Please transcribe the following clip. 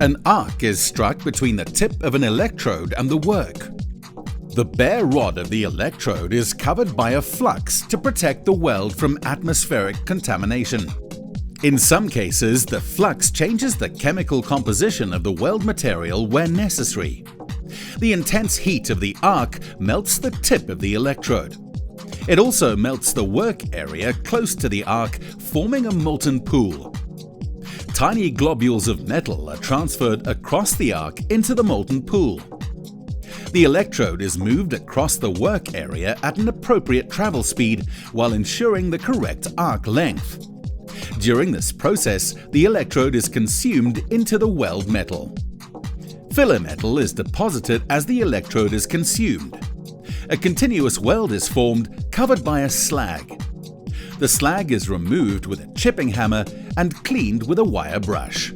An arc is struck between the tip of an electrode and the work. The bare rod of the electrode is covered by a flux to protect the weld from atmospheric contamination. In some cases, the flux changes the chemical composition of the weld material where necessary. The intense heat of the arc melts the tip of the electrode. It also melts the work area close to the arc, forming a molten pool. Tiny globules of metal are transferred across the arc into the molten pool. The electrode is moved across the work area at an appropriate travel speed while ensuring the correct arc length. During this process, the electrode is consumed into the weld metal. Filler metal is deposited as the electrode is consumed. A continuous weld is formed, covered by a slag. The slag is removed with a chipping hammer and cleaned with a wire brush.